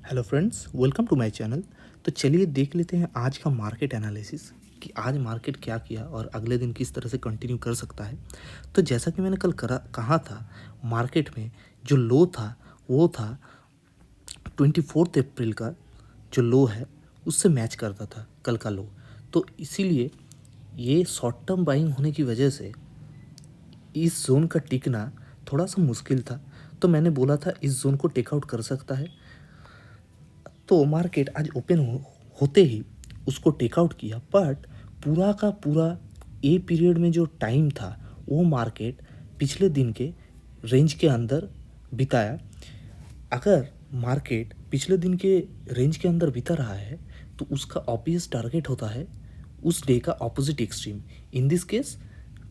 Hello friends, welcome to my channel. तो चलिए देख लेते हैं आज का मार्केट एनालिसिस कि आज मार्केट क्या किया और अगले दिन किस तरह से कंटिन्यू कर सकता है। तो जैसा कि मैंने कल कहा था, मार्केट में जो लो था वो था 24 अप्रैल का जो लो है उससे मैच करता था कल का लो। तो इसीलिए ये शॉर्ट टर्म बाइंग होने की वजह से इस जोन का टिकना थोड़ा सा मुश्किल था। तो मैंने बोला था इस जोन को टेकआउट कर सकता है। तो मार्केट आज ओपन होते ही उसको टेकआउट किया, बट पूरा का पूरा ए पीरियड में जो टाइम था वो मार्केट पिछले दिन के रेंज के अंदर बिताया। अगर मार्केट पिछले दिन के रेंज के अंदर बिता रहा है तो उसका ऑब्वियस टारगेट होता है उस डे का opposite extreme, in this case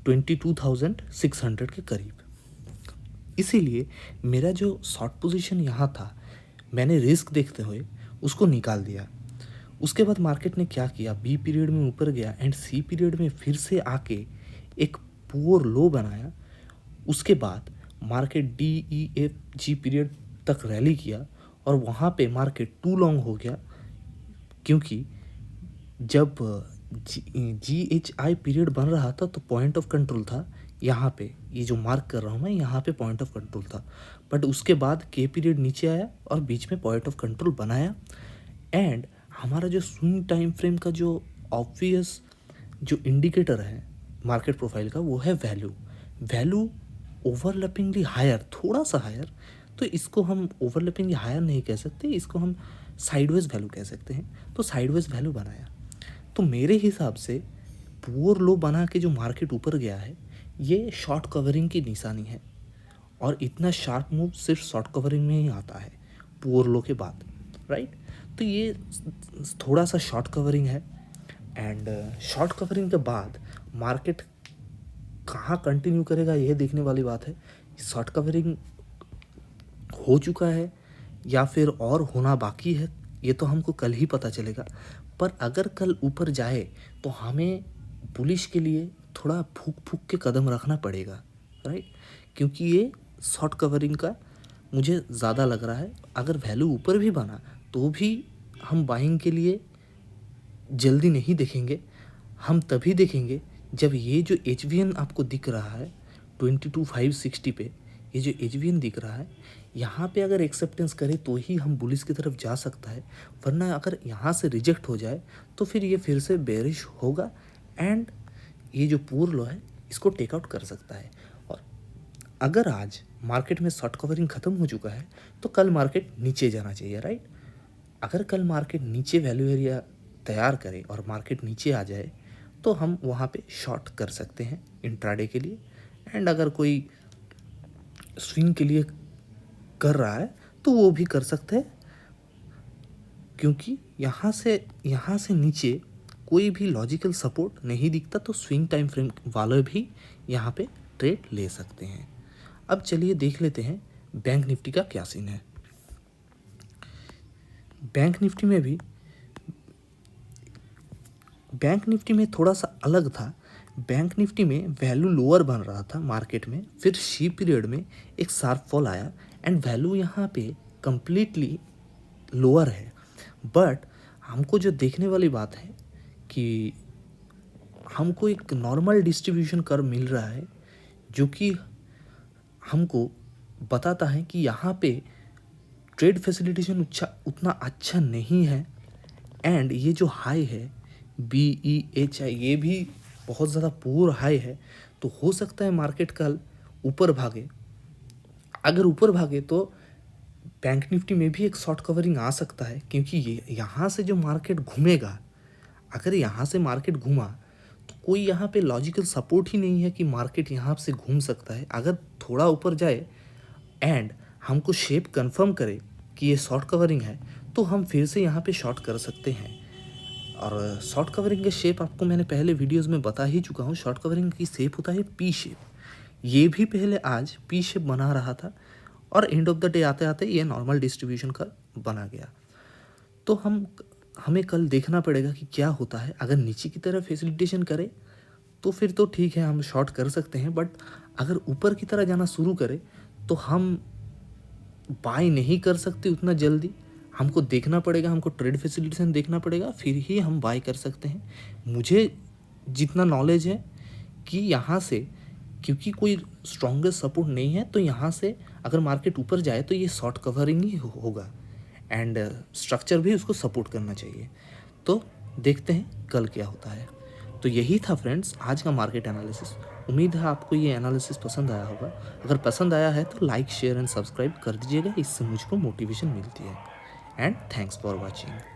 22,600 के करीब। इसीलिए मेरा जो शॉर्ट पोजीशन यहाँ था मैंने रिस्क देखते हुए उसको निकाल दिया। उसके बाद मार्केट ने क्या किया, बी पीरियड में ऊपर गया एंड सी पीरियड में फिर से आके एक पुअर लो बनाया। उसके बाद market D E F G period तक रैली किया और वहाँ पे मार्केट टू लॉन्ग हो गया, क्योंकि जब जी एच आई पीरियड बन रहा था तो पॉइंट ऑफ कंट्रोल था यहाँ पे, ये जो मार्क कर रहा हूँ मैं यहाँ पे पॉइंट ऑफ कंट्रोल था। बट उसके बाद के पीरियड नीचे आया और बीच में पॉइंट ऑफ कंट्रोल बनाया। एंड हमारा जो स्विंग टाइम फ्रेम का जो ऑब्वियस जो इंडिकेटर है मार्केट प्रोफाइल का वो है वैल्यू। वैल्यू ओवरलैपिंगली हायर, थोड़ा सा हायर, तो इसको हम ओवरलैपिंगली हायर नहीं कह सकते, इसको हम साइडवेज वैल्यू कह सकते हैं। तो साइडवेज वैल्यू बनाया। तो मेरे हिसाब से पुअर लो बना के जो मार्केट ऊपर गया है ये शॉर्ट कवरिंग की निशानी है, और इतना शार्प मूव सिर्फ शॉर्ट कवरिंग में ही आता है पुअर लो के बाद, राइट। तो ये थोड़ा सा शॉर्ट कवरिंग है। एंड शॉर्ट कवरिंग के बाद मार्केट कहाँ कंटिन्यू करेगा ये देखने वाली बात है। शॉर्ट कवरिंग हो चुका है या फिर और होना बाकी है ये तो हमको कल ही पता चलेगा। पर अगर कल ऊपर जाए तो हमें बुलिश के लिए थोड़ा फूक फूक के कदम रखना पड़ेगा, राइट, क्योंकि ये शॉर्ट कवरिंग का मुझे ज़्यादा लग रहा है। अगर वैल्यू ऊपर भी बना तो भी हम बाइंग के लिए जल्दी नहीं देखेंगे, हम तभी देखेंगे जब ये जो एच आपको दिख रहा है 22,560 पे, ये जो एच दिख रहा है यहाँ पे अगर एक्सेप्टेंस करे तो ही हम बुलिस की तरफ जा सकता है, वरना अगर यहाँ से रिजेक्ट हो जाए तो फिर ये फिर से बेरिश होगा एंड ये जो पुअर लो है इसको टेकआउट कर सकता है। और अगर आज मार्केट में शॉर्ट कवरिंग ख़त्म हो चुका है तो कल मार्केट नीचे जाना चाहिए, राइट। अगर कल मार्केट नीचे वैल्यू एरिया तैयार करे और मार्केट नीचे आ जाए तो हम वहाँ पे शॉर्ट कर सकते हैं इंट्राडे के लिए। एंड अगर कोई स्विंग के लिए कर रहा है तो वो भी कर सकते हैं, क्योंकि यहाँ से नीचे कोई भी लॉजिकल सपोर्ट नहीं दिखता, तो स्विंग टाइम फ्रेम वाले भी यहाँ पे ट्रेड ले सकते हैं। अब चलिए देख लेते हैं बैंक निफ्टी का क्या सीन है। बैंक निफ्टी में थोड़ा सा अलग था। बैंक निफ्टी में वैल्यू लोअर बन रहा था मार्केट में, फिर शी पीरियड में एक शार्प फॉल आया एंड वैल्यू यहाँ पे कंप्लीटली लोअर है। बट हमको जो देखने वाली बात है कि हमको एक नॉर्मल डिस्ट्रीब्यूशन कर्व मिल रहा है जो कि हमको बताता है कि यहाँ पे ट्रेड फैसिलिटेशन उतना अच्छा नहीं है। एंड ये जो हाई है BEHI ये भी बहुत ज़्यादा पुअर हाई है। तो हो सकता है मार्केट कल ऊपर भागे। अगर ऊपर भागे तो बैंक निफ्टी में भी एक शॉर्ट कवरिंग आ सकता है, क्योंकि ये यहाँ से जो मार्केट घूमेगा, अगर यहाँ से मार्केट घूमा तो कोई यहाँ पे लॉजिकल सपोर्ट ही नहीं है कि मार्केट यहाँ से घूम सकता है। अगर थोड़ा ऊपर जाए एंड हमको शेप कंफर्म करे कि ये शॉर्ट कवरिंग है तो हम फिर से यहाँ पे शॉर्ट कर सकते हैं। और शॉर्ट कवरिंग के शेप आपको मैंने पहले वीडियोस में बता ही चुका हूँ। शॉर्ट कवरिंग की शेप होता है पी शेप। ये भी पहले आज पी शेप बना रहा था और एंड ऑफ द डे आते आते ये नॉर्मल डिस्ट्रीब्यूशन का बना गया। तो हमें कल देखना पड़ेगा कि क्या होता है। अगर नीचे की तरफ फैसिलिटेशन करे तो फिर तो ठीक है, हम शॉर्ट कर सकते हैं। बट अगर ऊपर की तरह जाना शुरू करे तो हम बाय नहीं कर सकते उतना जल्दी। हमको देखना पड़ेगा, हमको ट्रेड फैसिलिटेशन देखना पड़ेगा, फिर ही हम बाय कर सकते हैं। मुझे जितना नॉलेज है कि यहाँ से, क्योंकि कोई स्ट्रॉन्गेस्ट सपोर्ट नहीं है, तो यहाँ से अगर मार्केट ऊपर जाए तो ये शॉर्ट कवरिंग ही होगा, एंड स्ट्रक्चर भी उसको सपोर्ट करना चाहिए। तो देखते हैं कल क्या होता है। तो यही था फ्रेंड्स आज का मार्केट एनालिसिस। उम्मीद है आपको ये एनालिसिस पसंद आया होगा। अगर पसंद आया है तो लाइक शेयर एंड सब्सक्राइब कर दीजिएगा, इससे मुझको मोटिवेशन मिलती है। And thanks for watching.